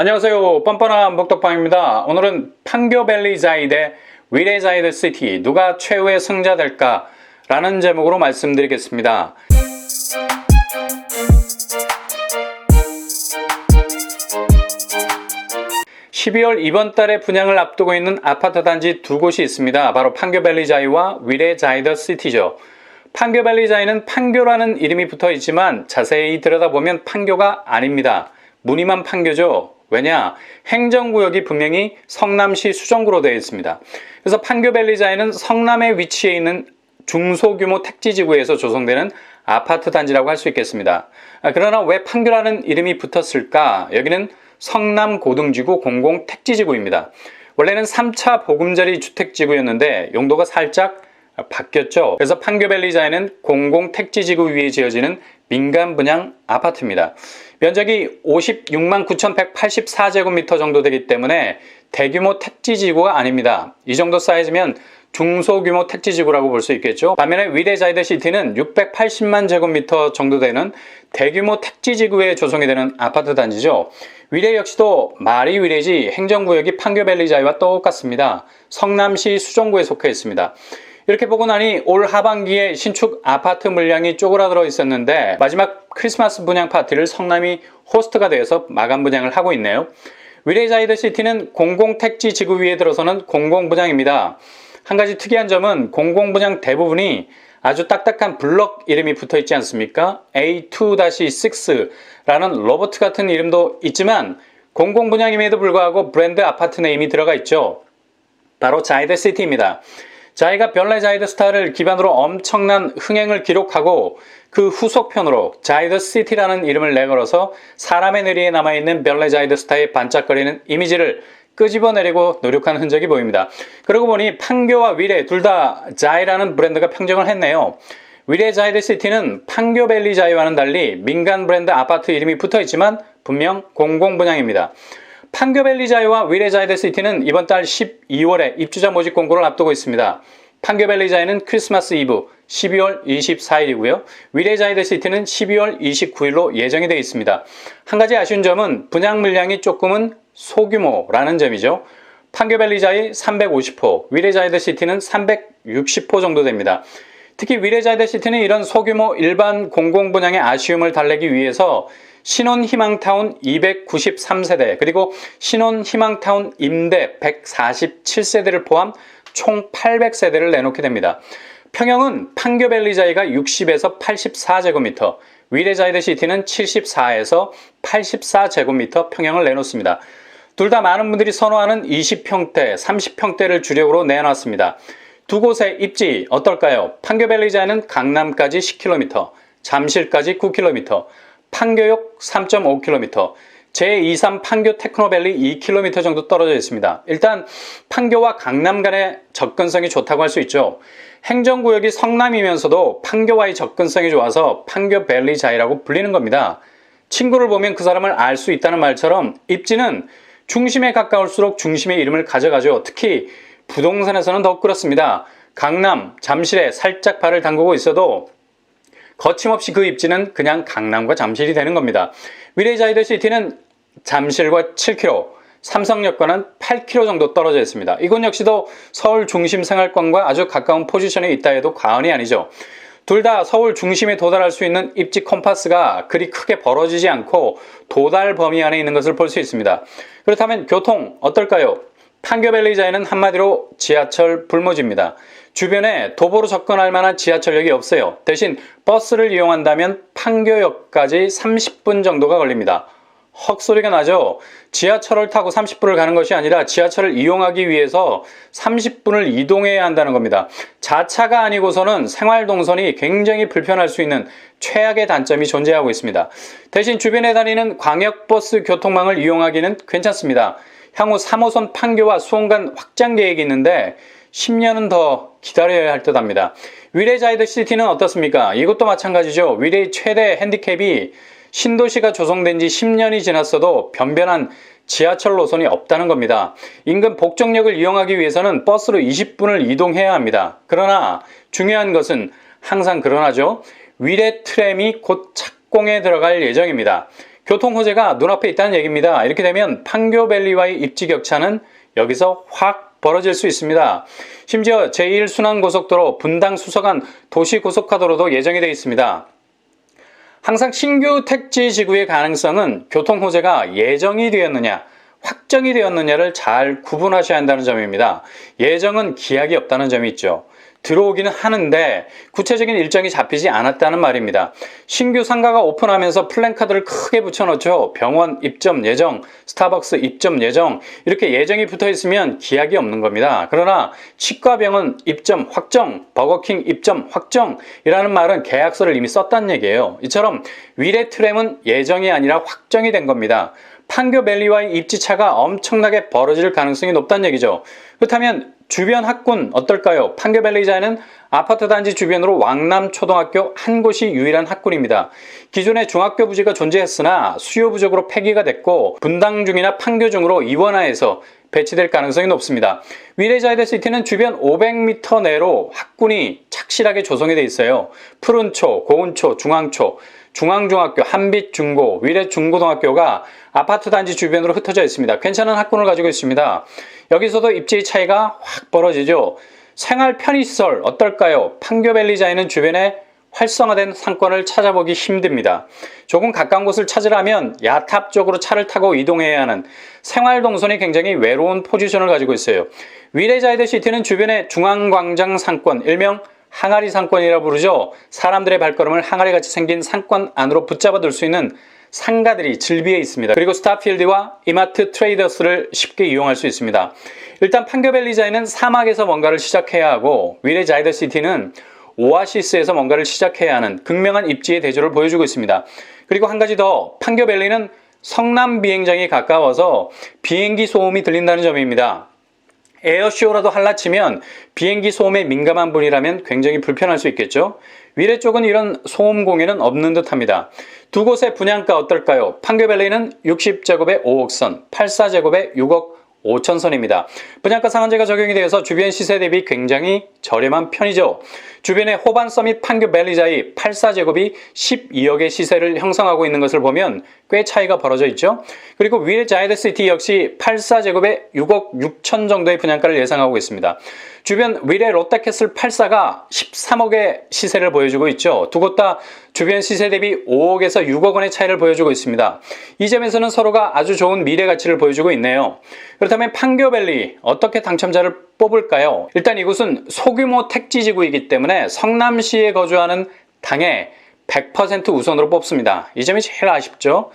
안녕하세요. 뻔뻔한 먹덕방입니다. 오늘은 판교밸리자이 대 위레자이드 시티 누가 최후의 승자될까? 라는 제목으로 말씀드리겠습니다. 12월 이번 달에 분양을 앞두고 있는 아파트 단지 두 곳이 있습니다. 바로 판교밸리자이와 위레자이드 시티죠. 판교밸리자이는 판교라는 이름이 붙어 있지만 자세히 들여다보면 판교가 아닙니다. 무늬만 판교죠. 왜냐? 행정구역이 분명히 성남시 수정구로 되어 있습니다. 그래서 판교밸리자이는 성남에 위치해 있는 중소규모 택지지구에서 조성되는 아파트 단지라고 할 수 있겠습니다. 그러나 왜 판교라는 이름이 붙었을까? 여기는 성남고등지구 공공택지지구입니다. 원래는 3차 보금자리 주택지구였는데 용도가 살짝 바뀌었죠. 그래서 판교밸리자이는 공공택지지구 위에 지어지는 민간 분양 아파트입니다. 면적이 56만 9,184제곱미터 정도 되기 때문에 대규모 택지지구가 아닙니다. 이 정도 사이즈면 중소규모 택지지구라고 볼 수 있겠죠. 반면에 위레자이드 시티는 680만 제곱미터 정도 되는 대규모 택지지구에 조성이 되는 아파트 단지죠. 위레 역시도 말이 위레지 행정구역이 판교밸리자이와 똑같습니다. 성남시 수정구에 속해 있습니다. 이렇게 보고 나니 올 하반기에 신축 아파트 물량이 쪼그라들어 있었는데 마지막 크리스마스 분양 파티를 성남이 호스트가 되어서 마감 분양을 하고 있네요. 위레자이드 시티는 공공택지 지구 위에 들어서는 공공분양입니다. 한 가지 특이한 점은 공공분양 대부분이 아주 딱딱한 블럭 이름이 붙어 있지 않습니까? A2-6라는 로버트 같은 이름도 있지만 공공분양임에도 불구하고 브랜드 아파트 네임이 들어가 있죠. 바로 자이드 시티입니다. 자이가 별내자이드 스타를 기반으로 엄청난 흥행을 기록하고 그 후속편으로 자이드 시티라는 이름을 내걸어서 사람의 뇌리에 남아있는 별내자이드 스타의 반짝거리는 이미지를 끄집어내려고 노력한 흔적이 보입니다. 그러고 보니 판교와 위레 둘 다 자이라는 브랜드가 평정을 했네요. 위레자이드 시티는 판교밸리자이와는 달리 민간 브랜드 아파트 이름이 붙어있지만 분명 공공분양입니다. 판교밸리자이와 위레자이드 시티는 이번 달 12월에 입주자 모집 공고를 앞두고 있습니다. 판교밸리자이는 크리스마스 이브 12월 24일이고요. 위레자이드 시티는 12월 29일로 예정이 되어 있습니다. 한 가지 아쉬운 점은 분양 물량이 조금은 소규모라는 점이죠. 판교밸리자이 350호, 위레자이드 시티는 360호 정도 됩니다. 특히 위레자이드 시티는 이런 소규모 일반 공공분양의 아쉬움을 달래기 위해서 신혼희망타운 293세대 그리고 신혼희망타운 임대 147세대를 포함 총 800세대를 내놓게 됩니다. 평형은 판교밸리자이가 60에서 84제곱미터, 위레자이드 시티는 74에서 84제곱미터 평형을 내놓습니다. 둘 다 많은 분들이 선호하는 20평대, 30평대를 주력으로 내놨습니다. 두 곳의 입지 어떨까요? 판교밸리자이는 강남까지 10km, 잠실까지 9km, 판교역 3.5km, 제23 판교 테크노밸리 2km 정도 떨어져 있습니다. 일단 판교와 강남 간의 접근성이 좋다고 할 수 있죠. 행정구역이 성남이면서도 판교와의 접근성이 좋아서 판교밸리자이라고 불리는 겁니다. 친구를 보면 그 사람을 알 수 있다는 말처럼 입지는 중심에 가까울수록 중심의 이름을 가져가죠. 특히 부동산에서는 더욱 그렇습니다. 강남, 잠실에 살짝 발을 담그고 있어도 거침없이 그 입지는 그냥 강남과 잠실이 되는 겁니다. 위레자이드 시티는 잠실과 7km, 삼성역과는 8km 정도 떨어져 있습니다. 이곳 역시도 서울 중심 생활권과 아주 가까운 포지션에 있다 해도 과언이 아니죠. 둘 다 서울 중심에 도달할 수 있는 입지 컴파스가 그리 크게 벌어지지 않고 도달 범위 안에 있는 것을 볼 수 있습니다. 그렇다면 교통 어떨까요? 판교밸리자이는 한마디로 지하철 불모지입니다. 주변에 도보로 접근할 만한 지하철역이 없어요. 대신 버스를 이용한다면 판교역까지 30분 정도가 걸립니다. 헛소리가 나죠? 지하철을 타고 30분을 가는 것이 아니라 지하철을 이용하기 위해서 30분을 이동해야 한다는 겁니다. 자차가 아니고서는 생활동선이 굉장히 불편할 수 있는 최악의 단점이 존재하고 있습니다. 대신 주변에 다니는 광역버스 교통망을 이용하기는 괜찮습니다. 향후 3호선 판교와 수원 간 확장 계획이 있는데 10년은 더 기다려야 할 듯합니다. 위레자이드 시티는 어떻습니까? 이것도 마찬가지죠. 위레의 최대 핸디캡이 신도시가 조성된 지 10년이 지났어도 변변한 지하철 노선이 없다는 겁니다. 인근 복정역을 이용하기 위해서는 버스로 20분을 이동해야 합니다. 그러나 중요한 것은 항상 그러나죠. 위례 트램이 곧 착공에 들어갈 예정입니다. 교통 호재가 눈앞에 있다는 얘기입니다. 이렇게 되면 판교밸리와의 입지 격차는 여기서 확 벌어질 수 있습니다. 심지어 제1순환고속도로 분당 수서간 도시고속화도로도 예정이 되어 있습니다. 항상 신규 택지 지구의 가능성은 교통 호재가 예정이 되었느냐, 확정이 되었느냐를 잘 구분하셔야 한다는 점입니다. 예정은 기약이 없다는 점이 있죠. 들어오기는 하는데 구체적인 일정이 잡히지 않았다는 말입니다. 신규 상가가 오픈하면서 플랜카드를 크게 붙여놓죠. 병원 입점 예정, 스타벅스 입점 예정, 이렇게 예정이 붙어 있으면 기약이 없는 겁니다. 그러나 치과병원 입점 확정, 버거킹 입점 확정이라는 말은 계약서를 이미 썼다는 얘기예요. 이처럼 위례 트램은 예정이 아니라 확정이 된 겁니다. 판교밸리와의 입지차가 엄청나게 벌어질 가능성이 높다는 얘기죠. 그렇다면 주변 학군 어떨까요? 판교밸리자에는 아파트 단지 주변으로 왕남초등학교 한 곳이 유일한 학군입니다. 기존에 중학교 부지가 존재했으나 수요 부족으로 폐기가 됐고 분당 중이나 판교 중으로 이원화해서 배치될 가능성이 높습니다. 위례자이드시티는 주변 500m 내로 학군이 착실하게 조성이 되어 있어요. 푸른초, 고운초, 중앙초, 중앙중학교, 한빛중고, 위례중고등학교가 아파트 단지 주변으로 흩어져 있습니다. 괜찮은 학군을 가지고 있습니다. 여기서도 입지의 차이가 확 벌어지죠. 생활 편의시설 어떨까요? 판교밸리자에는 주변에 활성화된 상권을 찾아보기 힘듭니다. 조금 가까운 곳을 찾으려면 야탑 쪽으로 차를 타고 이동해야 하는 생활동선이 굉장히 외로운 포지션을 가지고 있어요. 위례자이드시티는 주변에 중앙광장 상권, 일명 항아리 상권이라 부르죠. 사람들의 발걸음을 항아리같이 생긴 상권 안으로 붙잡아 둘 수 있는 상가들이 즐비해 있습니다. 그리고 스타필드와 이마트 트레이더스를 쉽게 이용할 수 있습니다. 일단 판교밸리자에는 사막에서 뭔가를 시작해야 하고 위례자이드시티는 오아시스에서 뭔가를 시작해야 하는 극명한 입지의 대조를 보여주고 있습니다. 그리고 한 가지 더, 판교밸리는 성남 비행장이 가까워서 비행기 소음이 들린다는 점입니다. 에어쇼라도 할라치면 비행기 소음에 민감한 분이라면 굉장히 불편할 수 있겠죠. 위례 쪽은 이런 소음 공해는 없는 듯합니다. 두 곳의 분양가 어떨까요? 판교밸리는 60제곱에 5억 선, 84제곱에 6억 5천 선입니다. 분양가 상한제가 적용이 되어서 주변 시세 대비 굉장히 저렴한 편이죠. 주변의 호반섬 및 판교밸리자의 84제곱이 12억의 시세를 형성하고 있는 것을 보면 꽤 차이가 벌어져 있죠. 그리고 위례자이드시티 역시 84제곱에 6억 6천 정도의 분양가를 예상하고 있습니다. 주변 위례 롯데캐슬 84가 13억의 시세를 보여주고 있죠. 두 곳 다 주변 시세 대비 5억에서 6억 원의 차이를 보여주고 있습니다. 이 점에서는 서로가 아주 좋은 미래 가치를 보여주고 있네요. 그렇다면 판교밸리 어떻게 당첨자를 뽑을까요? 일단 이곳은 소규모 택지지구이기 때문에 성남시에 거주하는 당에 100% 우선으로 뽑습니다. 이 점이 제일 아쉽죠.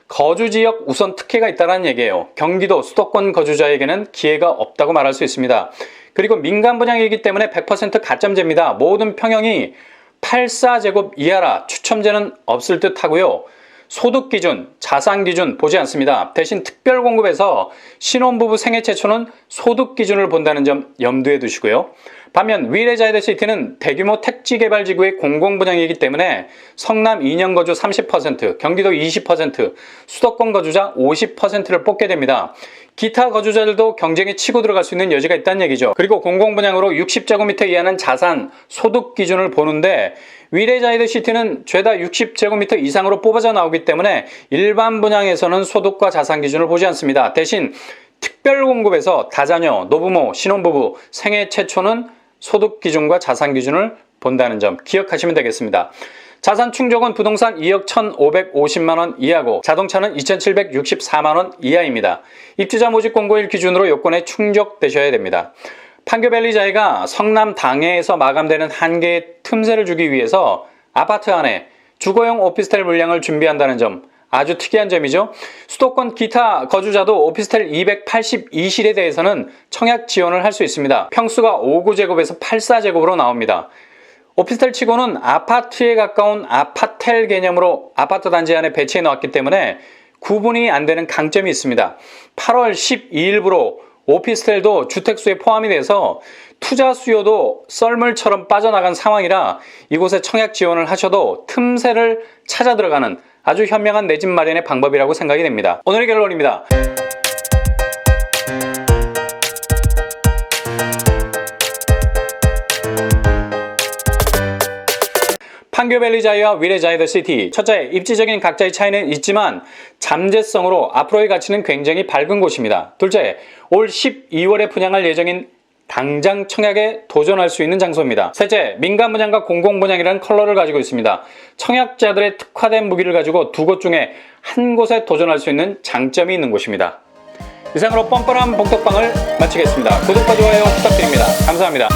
거주지역 우선 특혜가 있다는 얘기예요. 경기도 수도권 거주자에게는 기회가 없다고 말할 수 있습니다. 그리고 민간 분양이기 때문에 100% 가점제입니다. 모든 평형이 84제곱 이하라 추첨제는 없을 듯 하고요. 소득 기준, 자산 기준 보지 않습니다. 대신 특별 공급에서 신혼부부 생애 최초는 소득 기준을 본다는 점 염두에 두시고요. 반면 위례자이드시티는 대규모 택지 개발 지구의 공공분양이기 때문에 성남 2년 거주 30%, 경기도 20%, 수도권 거주자 50%를 뽑게 됩니다. 기타 거주자들도 경쟁에 치고 들어갈 수 있는 여지가 있다는 얘기죠. 그리고 공공분양으로 60제곱미터 이하는 자산, 소득 기준을 보는데 위례자이드시티는 죄다 60제곱미터 이상으로 뽑아져 나오기 때문에 일반 분양에서는 소득과 자산 기준을 보지 않습니다. 대신 특별 공급에서 다자녀, 노부모, 신혼부부, 생애 최초는 소득 기준과 자산 기준을 본다는 점 기억하시면 되겠습니다. 자산 충족은 부동산 2억 1,550만원 이하고 자동차는 2,764만원 이하입니다. 입주자 모집 공고일 기준으로 요건에 충족되셔야 됩니다. 판교밸리자이가 성남 당해에서 마감되는 한계의 틈새를 주기 위해서 아파트 안에 주거용 오피스텔 물량을 준비한다는 점 아주 특이한 점이죠. 수도권 기타 거주자도 오피스텔 282실에 대해서는 청약 지원을 할 수 있습니다. 평수가 59제곱에서 84제곱으로 나옵니다. 오피스텔 치고는 아파트에 가까운 아파텔 개념으로 아파트 단지 안에 배치해 놓았기 때문에 구분이 안 되는 강점이 있습니다. 8월 12일부로 오피스텔도 주택수에 포함이 돼서 투자 수요도 썰물처럼 빠져나간 상황이라 이곳에 청약 지원을 하셔도 틈새를 찾아 들어가는 아주 현명한 내 집 마련의 방법이라고 생각이 됩니다. 오늘의 결론입니다. 판교밸리 자이와 위례 자이더시티. 첫째, 입지적인 각자의 차이는 있지만 잠재성으로 앞으로의 가치는 굉장히 밝은 곳입니다. 둘째, 올 12월에 분양할 예정인 당장 청약에 도전할 수 있는 장소입니다. 셋째, 민간 분양과 공공 분양이라는 컬러를 가지고 있습니다. 청약자들의 특화된 무기를 가지고 두 곳 중에 한 곳에 도전할 수 있는 장점이 있는 곳입니다. 이상으로 뻔뻔한 복덕방을 마치겠습니다. 구독과 좋아요 부탁드립니다. 감사합니다.